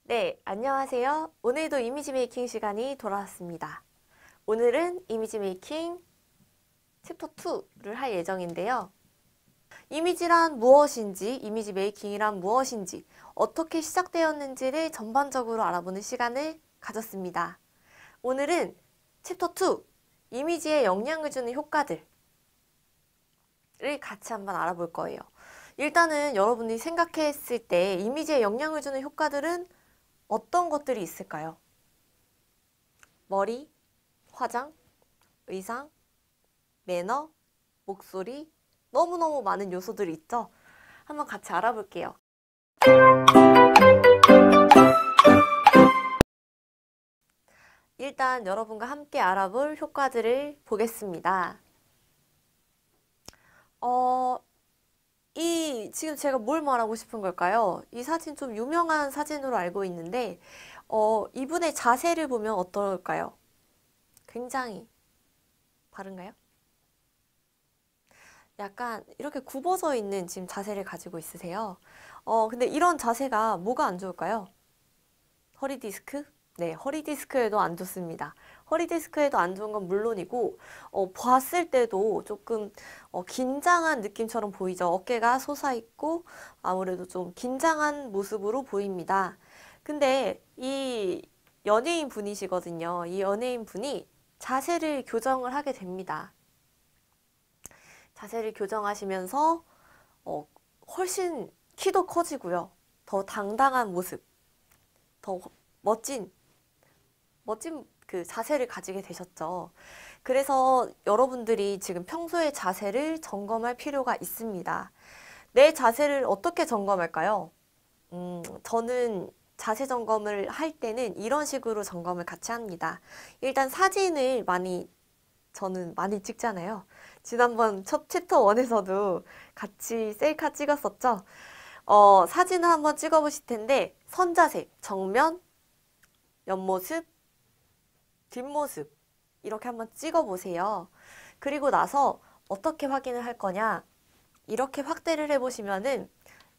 네, 안녕하세요. 오늘도 이미지 메이킹 시간이 돌아왔습니다. 오늘은 이미지 메이킹 챕터 2를 할 예정인데요. 이미지란 무엇인지, 이미지 메이킹이란 무엇인지, 어떻게 시작되었는지를 전반적으로 알아보는 시간을 가졌습니다. 오늘은 챕터 2, 이미지에 영향을 주는 효과들을 같이 한번 알아볼 거예요. 일단은 여러분이 생각했을 때 이미지에 영향을 주는 효과들은 어떤 것들이 있을까요? 머리, 화장, 의상, 매너, 목소리, 너무너무 많은 요소들이 있죠? 한번 같이 알아볼게요. 일단 여러분과 함께 알아볼 효과들을 보겠습니다. 지금 제가 뭘 말하고 싶은 걸까요? 이 사진 좀 유명한 사진으로 알고 있는데, 이분의 자세를 보면 어떨까요? 굉장히 바른가요? 약간 이렇게 굽어져 있는 지금 자세를 가지고 있으세요. 근데 이런 자세가 뭐가 안 좋을까요? 허리 디스크? 네, 허리 디스크에도 안 좋습니다. 허리 디스크에도 안 좋은 건 물론이고, 봤을 때도 조금 긴장한 느낌처럼 보이죠. 어깨가 솟아있고 아무래도 좀 긴장한 모습으로 보입니다. 근데 이 연예인 분이시거든요. 이 연예인 분이 자세를 교정을 하게 됩니다. 자세를 교정하시면서 훨씬 키도 커지고요. 더 당당한 모습, 더 멋진 그 자세를 가지게 되셨죠. 그래서 여러분들이 지금 평소에 자세를 점검할 필요가 있습니다. 내 자세를 어떻게 점검할까요? 저는 자세 점검을 할 때는 이런 식으로 점검을 같이 합니다. 일단 사진을 저는 많이 찍잖아요. 지난번 첫 챕터 1에서도 같이 셀카 찍었었죠. 사진을 한번 찍어보실 텐데 선자세, 정면, 옆모습, 뒷모습 이렇게 한번 찍어보세요. 그리고 나서 어떻게 확인을 할 거냐? 이렇게 확대를 해보시면은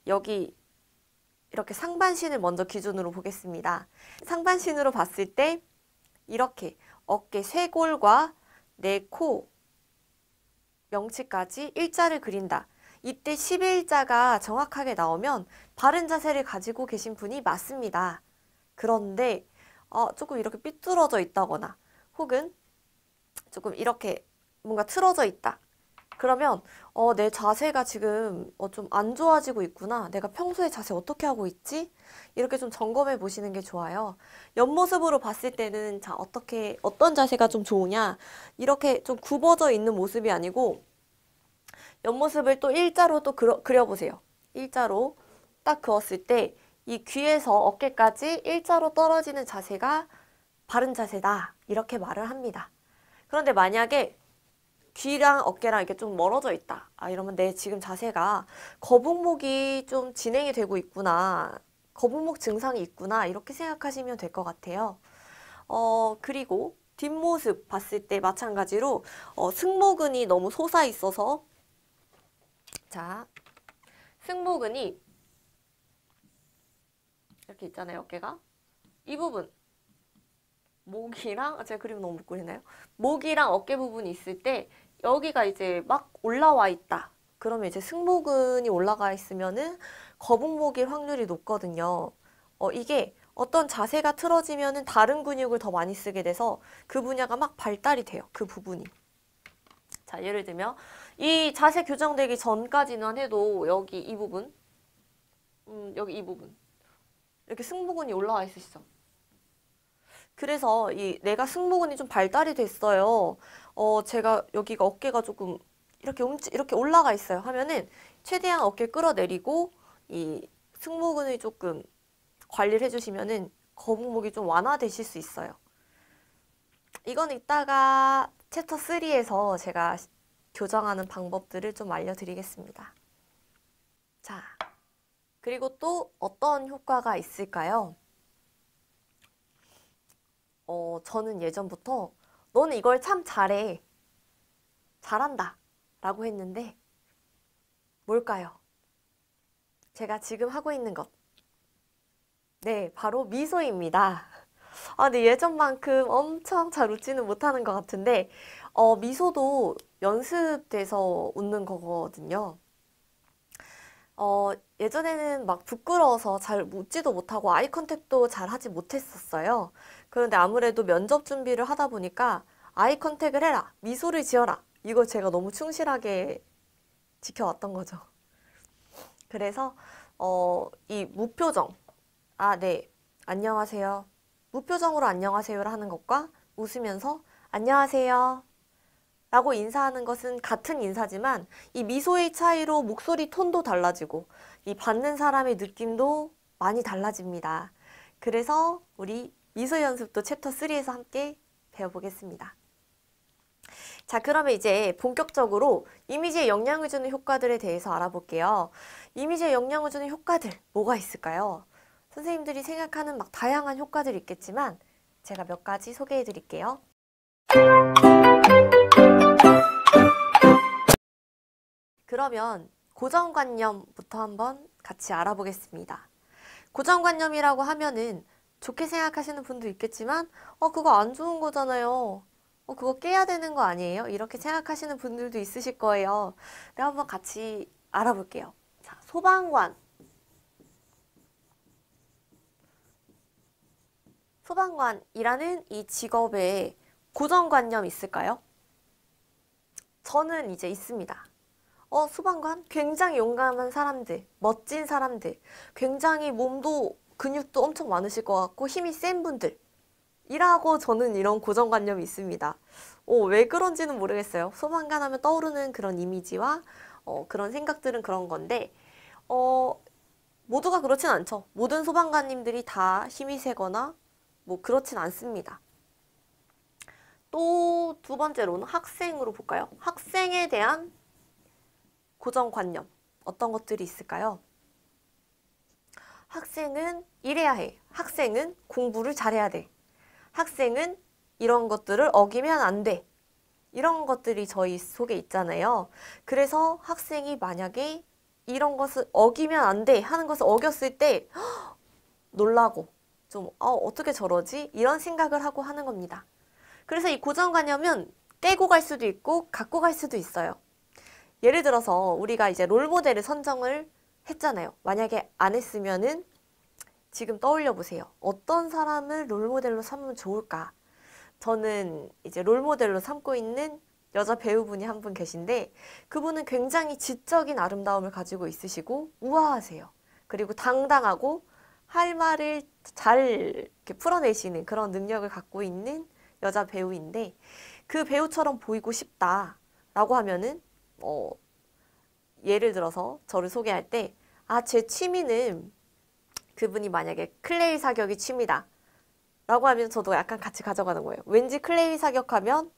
여기 이렇게 상반신을 먼저 기준으로 보겠습니다. 상반신으로 봤을 때 이렇게 어깨 쇄골과 내 코, 명치까지 일자를 그린다. 이때 11자가 정확하게 나오면 바른 자세를 가지고 계신 분이 맞습니다. 그런데 조금 이렇게 삐뚤어져 있다거나 혹은 조금 이렇게 뭔가 틀어져 있다. 그러면 내 자세가 지금 좀 안 좋아지고 있구나. 내가 평소에 자세 어떻게 하고 있지? 이렇게 좀 점검해 보시는 게 좋아요. 옆모습으로 봤을 때는 자, 어떤 자세가 좀 좋으냐? 이렇게 좀 굽어져 있는 모습이 아니고 옆모습을 또 일자로 또 그려보세요. 일자로 딱 그었을 때 이 귀에서 어깨까지 일자로 떨어지는 자세가 바른 자세다. 이렇게 말을 합니다. 그런데 만약에 귀랑 어깨랑 이렇게 좀 멀어져 있다. 이러면 내 지금 자세가 거북목이 좀 진행이 되고 있구나. 거북목 증상이 있구나. 이렇게 생각하시면 될 것 같아요. 그리고 뒷모습 봤을 때 마찬가지로 승모근이 너무 솟아 있어서 자, 승모근이 이렇게 있잖아요. 어깨가. 이 부분. 목이랑 제가 그림 너무 못 그리나요? 목이랑 어깨 부분이 있을 때 여기가 이제 막 올라와 있다. 그러면 이제 승모근이 올라가 있으면은 거북목일 확률이 높거든요. 이게 어떤 자세가 틀어지면은 다른 근육을 더 많이 쓰게 돼서 그 분야가 막 발달이 돼요. 그 부분이. 자, 예를 들면 이 자세 교정되기 전까지만 해도 여기 이 부분, 여기 이 부분 이렇게 승모근이 올라와 있으시죠? 그래서 내가 승모근이 좀 발달이 됐어요. 제가 여기가 어깨가 조금 이렇게 올라가 있어요. 하면은 최대한 어깨 끌어내리고 이 승모근을 조금 관리를 해주시면은 거북목이 좀 완화되실 수 있어요. 이건 이따가 챕터 3에서 제가 교정하는 방법들을 좀 알려드리겠습니다. 자, 그리고 또 어떤 효과가 있을까요? 저는 예전부터 너는 이걸 참 잘해. 잘한다. 라고 했는데 뭘까요? 제가 지금 하고 있는 것. 네, 바로 미소입니다. 아, 근데 예전만큼 엄청 잘 웃지는 못하는 것 같은데, 미소도 연습돼서 웃는 거거든요. 예전에는 막 부끄러워서 잘 웃지도 못하고 아이 컨택도 잘 하지 못했었어요. 그런데 아무래도 면접 준비를 하다 보니까 아이 컨택을 해라, 미소를 지어라. 이거 제가 너무 충실하게 지켜왔던 거죠. 그래서, 이 무표정, 아, 네, 안녕하세요. 무표정으로 안녕하세요를 하는 것과 웃으면서 안녕하세요. 라고 인사하는 것은 같은 인사지만 이 미소의 차이로 목소리 톤도 달라지고 이 받는 사람의 느낌도 많이 달라집니다. 그래서 우리 미소 연습도 챕터 3에서 함께 배워보겠습니다. 자, 그러면 이제 본격적으로 이미지에 영향을 주는 효과들에 대해서 알아볼게요. 이미지에 영향을 주는 효과들 뭐가 있을까요? 선생님들이 생각하는 막 다양한 효과들이 있겠지만 제가 몇 가지 소개해 드릴게요. 그러면 고정관념부터 한번 같이 알아보겠습니다. 고정관념이라고 하면은 좋게 생각하시는 분도 있겠지만 그거 안 좋은 거잖아요. 그거 깨야 되는 거 아니에요? 이렇게 생각하시는 분들도 있으실 거예요. 네, 한번 같이 알아볼게요. 자, 소방관이라는 이 직업에 고정관념 있을까요? 저는 이제 있습니다. 소방관? 굉장히 용감한 사람들, 멋진 사람들, 굉장히 몸도 근육도 엄청 많으실 것 같고 힘이 센 분들 이라고 저는 이런 고정관념이 있습니다. 왜 그런지는 모르겠어요. 소방관 하면 떠오르는 그런 이미지와 그런 생각들은 그런 건데 모두가 그렇진 않죠. 모든 소방관님들이 다 힘이 세거나 뭐 그렇진 않습니다. 또 두 번째로는 학생으로 볼까요? 학생에 대한 고정관념 어떤 것들이 있을까요? 학생은 이래야 해. 학생은 공부를 잘해야 돼. 학생은 이런 것들을 어기면 안 돼. 이런 것들이 저희 속에 있잖아요. 그래서 학생이 만약에 이런 것을 어기면 안 돼 하는 것을 어겼을 때 놀라고 좀 어떻게 저러지? 이런 생각을 하고 하는 겁니다. 그래서 이 고정관념은 떼고 갈 수도 있고 갖고 갈 수도 있어요. 예를 들어서 우리가 이제 롤모델을 선정을 했잖아요. 만약에 안 했으면은 지금 떠올려 보세요. 어떤 사람을 롤모델로 삼으면 좋을까? 저는 이제 롤모델로 삼고 있는 여자 배우분이 한 분 계신데 그분은 굉장히 지적인 아름다움을 가지고 있으시고 우아하세요. 그리고 당당하고 할 말을 잘 이렇게 풀어내시는 그런 능력을 갖고 있는 여자 배우인데 그 배우처럼 보이고 싶다라고 하면은 예를 들어서 저를 소개할 때 제 취미는 그분이 만약에 클레이 사격이 취미다 라고 하면 저도 약간 같이 가져가는 거예요. 왠지 클레이 사격하면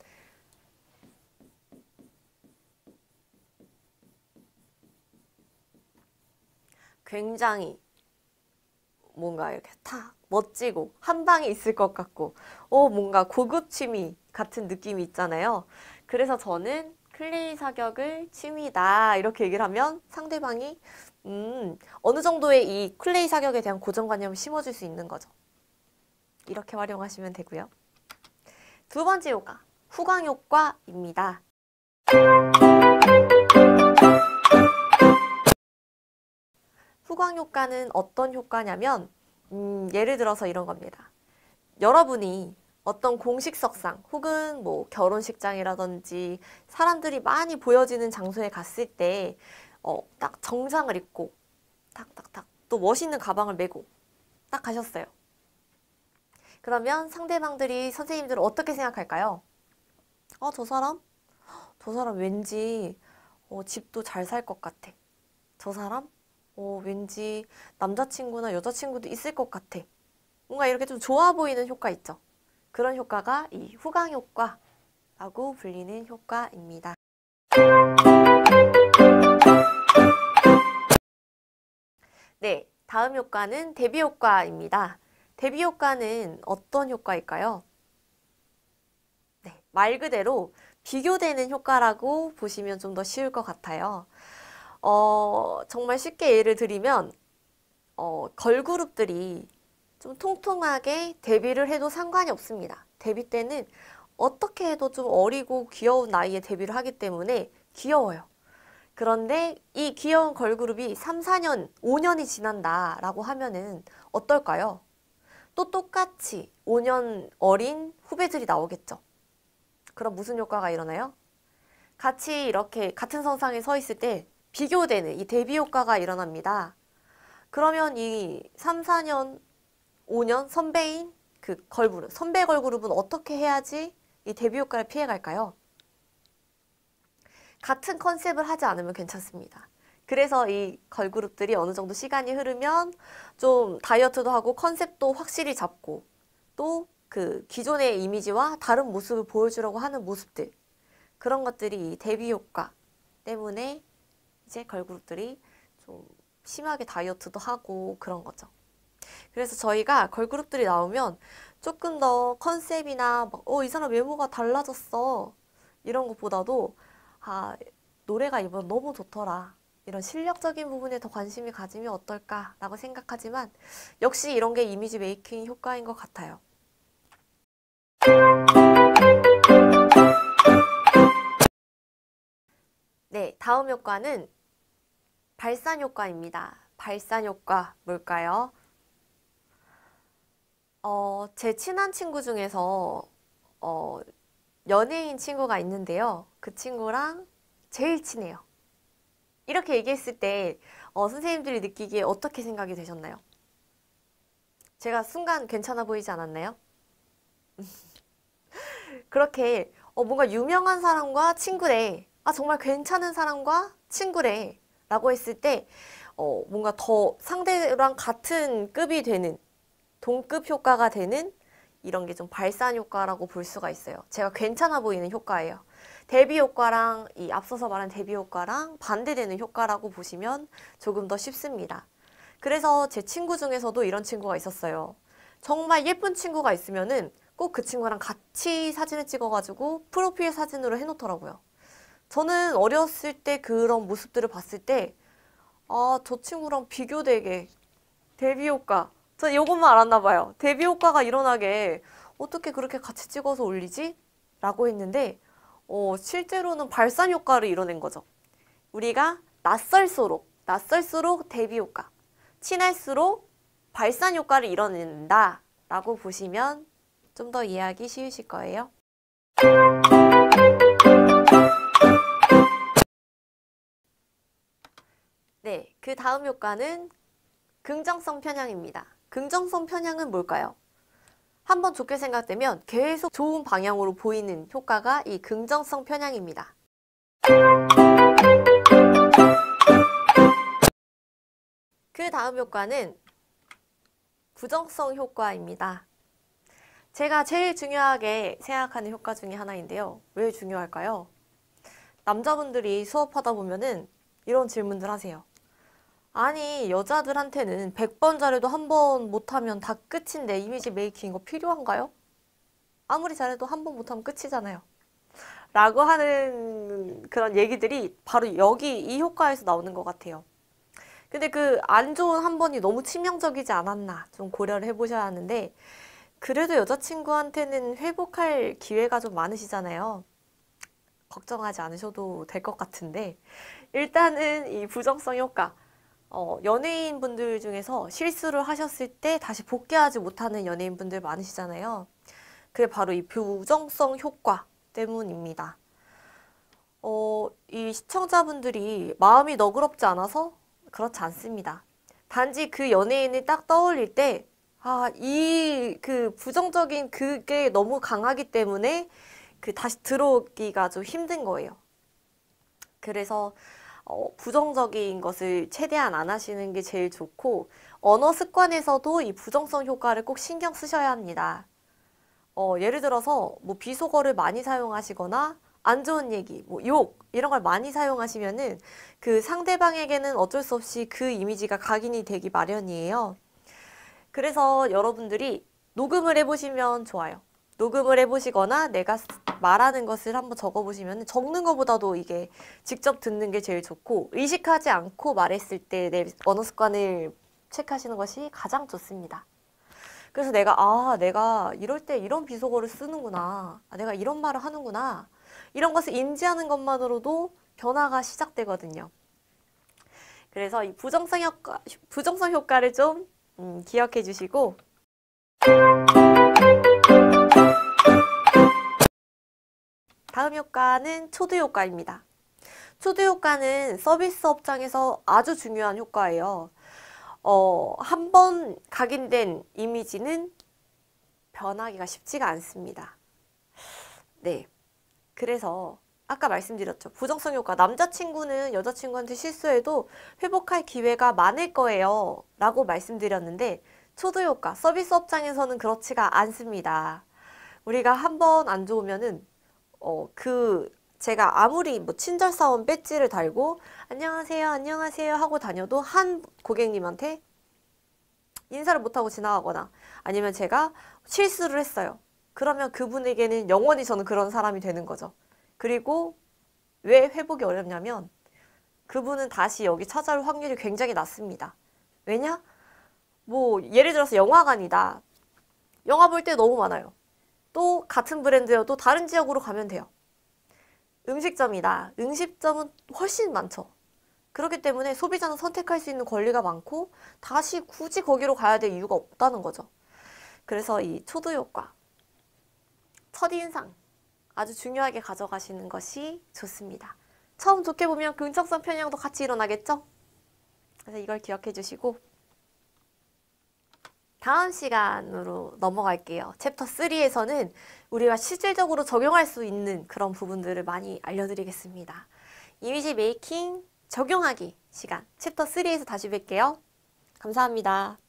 굉장히 뭔가 이렇게 탁 멋지고 한 방에 있을 것 같고 뭔가 고급 취미 같은 느낌이 있잖아요. 그래서 저는 클레이 사격을 취미다 이렇게 얘기를 하면 상대방이 어느 정도의 이 클레이 사격에 대한 고정관념을 심어줄 수 있는 거죠. 이렇게 활용하시면 되고요. 두 번째 효과, 후광 효과입니다. 후광 효과는 어떤 효과냐면 예를 들어서 이런 겁니다. 여러분이 어떤 공식석상 혹은 뭐 결혼식장이라든지 사람들이 많이 보여지는 장소에 갔을 때 딱 정장을 입고 탁탁탁 또 멋있는 가방을 메고 딱 가셨어요. 그러면 상대방들이 선생님들은 어떻게 생각할까요? 저 사람? 저 사람 왠지 집도 잘 살 것 같아. 저 사람? 왠지 남자친구나 여자친구도 있을 것 같아. 뭔가 이렇게 좀 좋아 보이는 효과 있죠. 그런 효과가 이 후광 효과라고 불리는 효과입니다. 네, 다음 효과는 대비 효과입니다. 대비 효과는 어떤 효과일까요? 말 그대로 비교되는 효과라고 보시면 좀 더 쉬울 것 같아요. 정말 쉽게 예를 들면 걸그룹들이 좀 통통하게 데뷔를 해도 상관이 없습니다. 데뷔 때는 어떻게 해도 좀 어리고 귀여운 나이에 데뷔를 하기 때문에 귀여워요. 그런데 이 귀여운 걸그룹이 3, 4년, 5년이 지난다라고 하면은 어떨까요? 또 똑같이 5년 어린 후배들이 나오겠죠. 그럼 무슨 효과가 일어나요? 같이 이렇게 같은 선상에 서 있을 때 비교되는 이 대비 효과가 일어납니다. 그러면 이 3, 4년, 5년 선배인 그 걸그룹, 선배 걸그룹은 어떻게 해야지 이 데뷔 효과를 피해갈까요? 같은 컨셉을 하지 않으면 괜찮습니다. 그래서 이 걸그룹들이 어느 정도 시간이 흐르면 좀 다이어트도 하고 컨셉도 확실히 잡고 또 그 기존의 이미지와 다른 모습을 보여주려고 하는 모습들, 그런 것들이 이 데뷔 효과 때문에 이제 걸그룹들이 좀 심하게 다이어트도 하고 그런 거죠. 그래서 저희가 걸그룹들이 나오면 조금 더 컨셉이나 이 사람 외모가 달라졌어 이런 것보다도 노래가 이번 너무 좋더라, 이런 실력적인 부분에 더 관심이 가지면 어떨까라고 생각하지만 역시 이런 게 이미지 메이킹 효과인 것 같아요. 네, 다음 효과는 발산 효과입니다. 발산 효과 뭘까요? 제 친한 친구 중에서 연예인 친구가 있는데요. 그 친구랑 제일 친해요. 이렇게 얘기했을 때 선생님들이 느끼기에 어떻게 생각이 되셨나요? 제가 순간 괜찮아 보이지 않았나요? 그렇게 뭔가 유명한 사람과 친구래, 정말 괜찮은 사람과 친구래 라고 했을 때 뭔가 더 상대랑 같은 급이 되는, 동급 효과가 되는 이런 게 좀 발산 효과라고 볼 수가 있어요. 제가 괜찮아 보이는 효과예요. 대비 효과랑 이 앞서서 말한 대비 효과랑 반대되는 효과라고 보시면 조금 더 쉽습니다. 그래서 제 친구 중에서도 이런 친구가 있었어요. 정말 예쁜 친구가 있으면은 꼭 그 친구랑 같이 사진을 찍어가지고 프로필 사진으로 해놓더라고요. 저는 어렸을 때 그런 모습들을 봤을 때 저 친구랑 비교되게 데뷔 효과, 저 이것만 알았나 봐요. 데뷔 효과가 일어나게 어떻게 그렇게 같이 찍어서 올리지? 라고 했는데 실제로는 발산 효과를 이뤄낸 거죠. 우리가 낯설수록 데뷔 효과, 친할수록 발산 효과를 이뤄낸다 라고 보시면 좀 더 이해하기 쉬우실 거예요. 네, 그 다음 효과는 긍정성 편향입니다. 긍정성 편향은 뭘까요? 한번 좋게 생각되면 계속 좋은 방향으로 보이는 효과가 이 긍정성 편향입니다. 그 다음 효과는 부정성 효과입니다. 제가 제일 중요하게 생각하는 효과 중에 하나인데요. 왜 중요할까요? 남자분들이 수업하다 보면은 이런 질문들 하세요. 아니, 여자들한테는 100번 잘해도 한 번 못하면 다 끝인데 이미지 메이킹 이거 필요한가요? 아무리 잘해도 한 번 못하면 끝이잖아요. 라고 하는 그런 얘기들이 바로 여기 이 효과에서 나오는 것 같아요. 근데 그 안 좋은 한 번이 너무 치명적이지 않았나 좀 고려를 해보셔야 하는데, 그래도 여자친구한테는 회복할 기회가 좀 많으시잖아요. 걱정하지 않으셔도 될 것 같은데, 일단은 이 부정성 효과, 연예인분들 중에서 실수를 하셨을 때 다시 복귀하지 못하는 연예인분들 많으시잖아요. 그게 바로 이 부정성 효과 때문입니다. 이 시청자분들이 마음이 너그럽지 않아서 그렇지 않습니다. 단지 그 연예인을 딱 떠올릴 때 이 그 부정적인 그게 너무 강하기 때문에 그 다시 들어오기가 좀 힘든 거예요. 그래서 부정적인 것을 최대한 안 하시는 게 제일 좋고, 언어 습관에서도 이 부정성 효과를 꼭 신경 쓰셔야 합니다. 예를 들어서 뭐 비속어를 많이 사용하시거나 안 좋은 얘기, 뭐 욕 이런 걸 많이 사용하시면은 그 상대방에게는 어쩔 수 없이 그 이미지가 각인이 되기 마련이에요. 그래서 여러분들이 녹음을 해보시면 좋아요. 녹음을 해보시거나 내가 말하는 것을 한번 적어보시면 적는 것보다도 이게 직접 듣는 게 제일 좋고 의식하지 않고 말했을 때 내 언어 습관을 체크하시는 것이 가장 좋습니다. 그래서 내가 이럴 때 이런 비속어를 쓰는구나. 내가 이런 말을 하는구나. 이런 것을 인지하는 것만으로도 변화가 시작되거든요. 그래서 이 부정성 효과를 좀 기억해 주시고 다음 효과는 초두 효과입니다. 초두 효과는 서비스 업장에서 아주 중요한 효과예요. 한 번 각인된 이미지는 변하기가 쉽지가 않습니다. 네. 그래서 아까 말씀드렸죠. 부정성 효과. 남자친구는 여자친구한테 실수해도 회복할 기회가 많을 거예요. 라고 말씀드렸는데 초두 효과. 서비스 업장에서는 그렇지가 않습니다. 우리가 한 번 안 좋으면은 제가 아무리 뭐 친절사원 배지를 달고 안녕하세요, 안녕하세요 하고 다녀도 한 고객님한테 인사를 못하고 지나가거나 아니면 제가 실수를 했어요. 그러면 그분에게는 영원히 저는 그런 사람이 되는 거죠. 그리고 왜 회복이 어렵냐면 그분은 다시 여기 찾아올 확률이 굉장히 낮습니다. 왜냐? 뭐 예를 들어서 영화관이다. 영화 볼 때 너무 많아요. 또 같은 브랜드여도 다른 지역으로 가면 돼요. 음식점이다. 음식점은 훨씬 많죠. 그렇기 때문에 소비자는 선택할 수 있는 권리가 많고 다시 굳이 거기로 가야 될 이유가 없다는 거죠. 그래서 이 초두 효과, 첫인상 아주 중요하게 가져가시는 것이 좋습니다. 처음 좋게 보면 긍정성 편향도 같이 일어나겠죠? 그래서 이걸 기억해 주시고 다음 시간으로 넘어갈게요. 챕터 3에서는 우리가 실질적으로 적용할 수 있는 그런 부분들을 많이 알려드리겠습니다. 이미지 메이킹 적용하기 시간 챕터 3에서 다시 뵐게요. 감사합니다.